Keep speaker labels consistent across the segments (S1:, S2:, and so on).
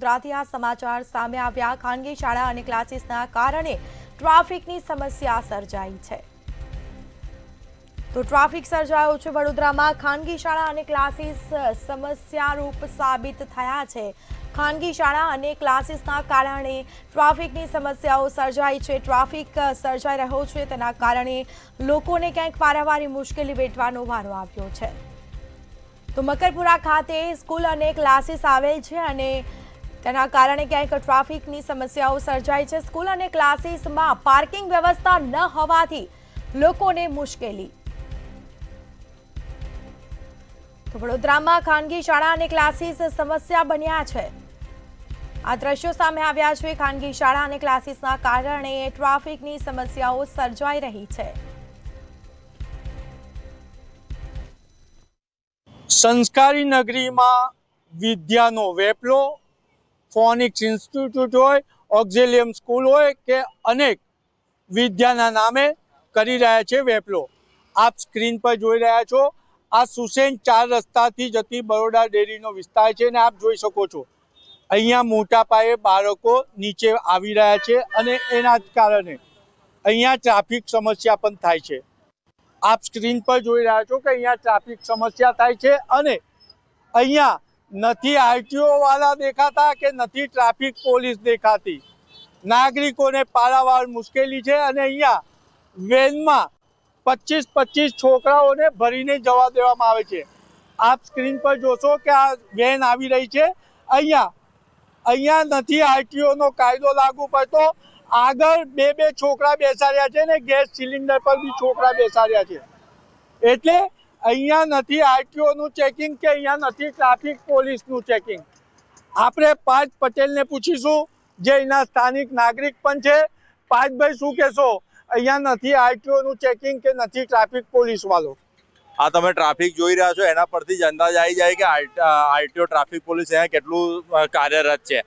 S1: વડોદરાથી આ સમાચાર સામે આવ્યા। ખાનગી શાળા અને ક્લાસીસના કારણે ટ્રાફિકની સમસ્યા સર્જાઈ છે। તો ટ્રાફિક સર્જાયો છે વડોદરામાં। ખાનગી શાળા અને ક્લાસીસ સમસ્યારૂપ સાબિત થયા છે। ખાનગી શાળા અને ક્લાસીસના કારણે ટ્રાફિકની સમસ્યાઓ સર્જાઈ છે। ટ્રાફિક સર્જાઈ રહ્યો છે, તેના કારણે લોકોને ક્યાંક પારાવારી મુશ્કેલી વેઠવાનો વારો આવ્યો છે। તો મકરપુરા ખાતે સ્કૂલ અને ક્લાસીસ આવેલ છે અને તેના કારણે ક્યાંક ટ્રાફિકની સમસ્યાઓ સર્જાઈ છે। સ્કૂલ અને ક્લાસીસમાં પાર્કિંગ વ્યવસ્થા ન હોવાથી લોકોને મુશ્કેલી। તો વડોદરામાં ખાનગી શાળા અને ક્લાસીસ સમસ્યા બન્યા છે। આ દ્રશ્યો સામે આવ્યા છે। ખાનગી શાળા અને ક્લાસીસના કારણે ટ્રાફિકની સમસ્યાઓ સર્જાઈ રહી છે।
S2: સંસ્કારી નગરીમાં વિદ્યાનો વેપલો, ફોનિક્સ ઇન્સ્ટિટ્યૂટ હોય, ઓક્ઝિલિયમ સ્કૂલ હોય કે અનેક વિદ્યાના નામે કરી રહ્યા છે વેપલો। આપ સ્ક્રીન પર જોઈ રહ્યા છો, આ સુસેન 4 રસ્તાથી જતી બરોડા ડેરીનો વિસ્તાર છે અને આપ જોઈ શકો છો અહીંયા મોટા પાયે બાળકો નીચે આવી રહ્યા છે અને એના જ કારણે અહીંયા ટ્રાફિક સમસ્યા પણ થાય છે। આપ સ્ક્રીન પર જોઈ રહ્યા છો કે અહીંયા ટ્રાફિક સમસ્યા થાય છે અને અહીંયા નથી આરટીઓ વાળા દેખાતા કે નથી ટ્રાફિક પોલીસ દેખાતી। નાગરિકોને પારાવાર મુશ્કેલી છે અને અહીંયા વેનમાં 25 છોકરાઓને ભરીને જવા દેવામાં આવે છે। આપ સ્ક્રીન પર જોશો કે આ વેન આવી રહી છે। અહીંયા નથી આરટીઓનો કાયદો લાગુ પડતો। આગળ બે છોકરા બેસાડ્યા છે ને ગેસ સિલિન્ડર પર બી છોકરા બેસાડ્યા છે। એટલે અહીંયા નથી આરટીઓનું ચેકિંગ કે અહીંયા નથી ટ્રાફિક પોલીસનું ચેકિંગ। આપણે પાર્થ પટેલને પૂછીશું, જે અહીંના સ્થાનિક નાગરિક પણ છે। પાર્થભાઈ, શું કહેશો? અહીંયા નથી આરટીઓનું ચેકિંગ કે નથી ટ્રાફિક પોલીસ વાળો?
S3: આ તમે ટ્રાફિક જોઈ રહ્યા છો એના પરથી જ અંદાજ આવી જાય કે આરટીઓ ટ્રાફિક પોલીસ અહીંયા કેટલું કાર્યરત છે।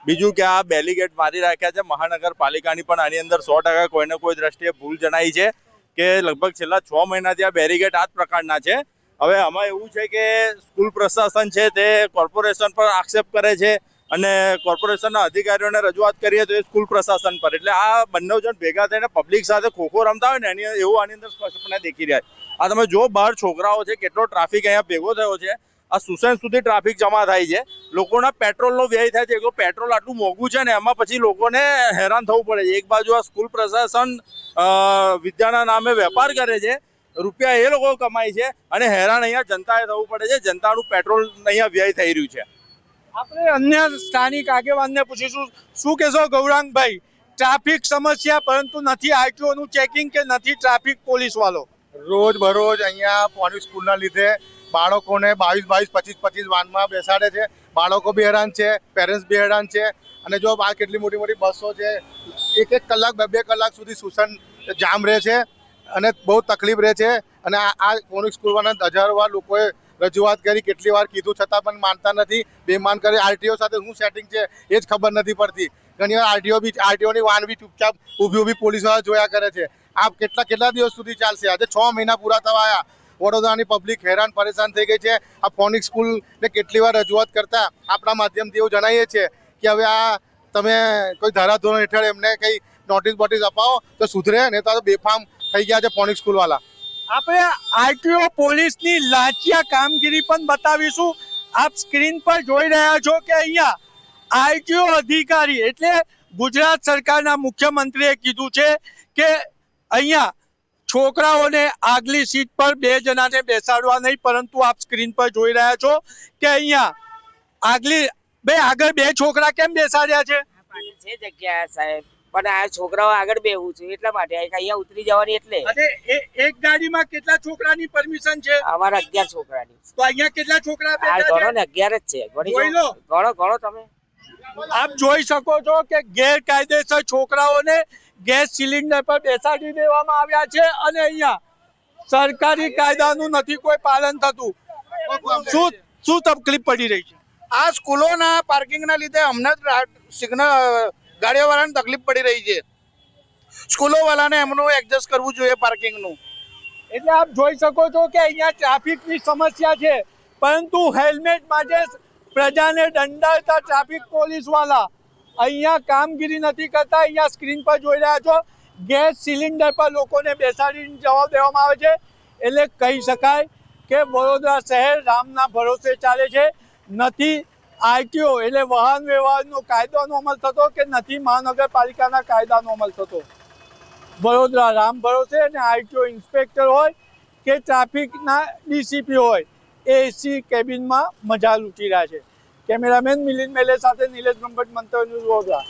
S3: બીજું કે આ બેરીકેડ મારી રાખ્યા છે મહાનગરપાલિકાની, પણ આની અંદર 100% કોઈને કોઈ દ્રષ્ટિએ ભૂલ જણાઈ છે કે લગભગ છેલ્લા 6 મહિનાથી આ બેરીકેડ આ જ પ્રકારના છે। હવે આમાં એવું છે કે સ્કૂલ પ્રશાસન છે તે કોર્પોરેશન પર આક્ષેપ કરે છે અને કોર્પોરેશનના અધિકારીઓને રજૂઆત કરીએ તો એ સ્કૂલ પ્રશાસન પર, એટલે આ બંને જણ ભેગા થઈને પબ્લિક સાથે ખોખો રમતા હોય ને એવું આની અંદર સ્પષ્ટપણે દેખી રહ્યા છે। આ તમે જો બહાર છોકરાઓ છે, કેટલો ટ્રાફિક અહીંયા ભેગો થયો છે। આ સુસેન સુધી ટ્રાફિક જમા થાય છે। લોકોના પેટ્રોલનો વ્યય થાય છે। એક તો પેટ્રોલ આટલું મોંઘું છે ને એમાં પછી લોકોને હેરાન થવું પડે છે। એક બાજુ આ સ્કૂલ પ્રશાસન વિદ્યાના નામે વેપાર કરે છે, રૂપિયા એ લોકો કમાય છે અને હેરાન અહીંયા જનતાએ થવું પડે છે। જનતાનું પેટ્રોલ અહીંયા વ્યય થઈ રહ્યું છે।
S2: આપણે અન્ય સ્થાનિક આગેવાનને પૂછીશું, શું કહેશો ગૌરાંગભાઈ? ટ્રાફિક સમસ્યા, પરંતુ નથી આરટીઓનું ચેકિંગ કે નથી ટ્રાફિક પોલીસ વાળો?
S4: રોજ બરોજ અહીંયા ફોનિક્સ સ્કૂલના લીધે બાળકોને 22-25 વાનમાં બેસાડે છે। બાળકો બી હેરાન છે, પેરેન્ટ્સ બી હેરાન છે અને જો આ કેટલી મોટી બસો છે, 1 કલાક 2 કલાક સુધી સુસન જામ રહે છે અને બહુ તકલીફ રહે છે। અને આ ફોનિક્સ સ્કૂલવાળા હજારો વાર લોકોએ રજૂઆત કરી, કેટલી વાર કીધું છતાં પણ માનતા નથી, બેમાન કરે। આરટીઓ સાથે શું સેટિંગ છે એ જ ખબર નથી પડતી। ઘણી વાર આરટીઓની વાન બી ચૂપચાપ ઊભી પોલીસવાળા જોયા કરે છે। આ કેટલા દિવસ સુધી ચાલશે? આજે 6 મહિના પૂરા થવા આવ્યા। વડોદરાની પબ્લિક હેરાન પરેશાન થઈ ગઈ છે। આ ફોનિક્સ સ્કૂલને કેટલી વાર રજૂઆત કરતા આપણા માધ્યમથી એવું જણાવીએ છીએ કે હવે આ તમે કોઈ ધારાધોરણ હેઠળ એમને કંઈ નોટિસ અપાવો તો સુધરે, ને તો બેફામ થઈ ગયા છે ફોનિક્સ સ્કૂલવાળા।
S2: આપણે આરટીઓ પોલીસની લાંચિયા કામગીરી પણ બતાવીશું। આપ સ્ક્રીન પર જોઈ રહ્યા છો કે અહીંયા આરટીઓ અધિકારી એટલે ગુજરાત સરકારના મુખ્યમંત્રીએ કીધું છે કે અહીંયા છોકરાઓને આગલી સીટ પર 2 જણાને બેસાડવા નહીં, પરંતુ આપ સ્ક્રીન પર જોઈ રહ્યા છો કે અહીંયા આગળ 2 છોકરા કેમ બેસાડ્યા છે?
S5: છે જગ્યા સાહેબ, પણ આ છોકરાઓ આગળ બેહવું છે એટલા માટે અહીંયા ઉતરી જવાની એટલે।
S2: અને એક ગાડીમાં કેટલા છોકરાની પરમિશન છે?
S5: અમારા 11 છોકરાની।
S2: તો અહીંયા કેટલા છોકરા
S5: આ ગણો ને 11 જ છે। ગણો તમે।
S2: આપ જોઈ શકો છો કે ગેરકાયદેસર છોકરાઓને ગેસ સિલિન્ડર પર બેસાડી દેવામાં આવ્યા છે અને અહીંયા સરકારી કાયદાનું નથી કોઈ પાલન થતું। શું તકલીફ પડી રહી છે?
S4: આ સ્કૂલોના પાર્કિંગના લીધે અમને સિગ્નલ ગાડીઓવાળાને તકલીફ પડી રહી છે। સ્કૂલોવાળાને એમનું એડજસ્ટ કરવું જોઈએ પાર્કિંગનું।
S2: એટલે આપ જોઈ શકો છો કે અહીંયા ટ્રાફિકની સમસ્યા છે, પરંતુ હેલ્મેટ માટે પ્રજાને દંડાવતા ટ્રાફિક પોલીસ વાળા અહીંયા કામગીરી નથી કરતા. અહીંયા સ્ક્રીન પર જોઈ રહ્યા છો ગેસ સિલિન્ડર પર લોકોને બેસાડીને જવાબ દેવામાં આવે છે. એટલે કહી શકાય કે વડોદરા શહેર રામના ભરોસે ચાલે છે. નથી આરટીઓ એટલે વાહન વ્યવહારનો કાયદાનો અમલ થતો કે નથી મહાનગરપાલિકાના કાયદાનો અમલ થતો. વડોદરા રામ ભરોસે અને આરટીઓ ઇન્સ્પેક્ટર હોય કે ટ્રાફિકના ડીસીપી હોય એસી કેબિનમાં મજા લૂંટી રહ્યા છે. કેમેરામેન મિલિંદ મેલે સાથે નિલેશ બ્રહ્મભટ્ટ, મંતવ્ય ન્યૂઝ વડોદરા.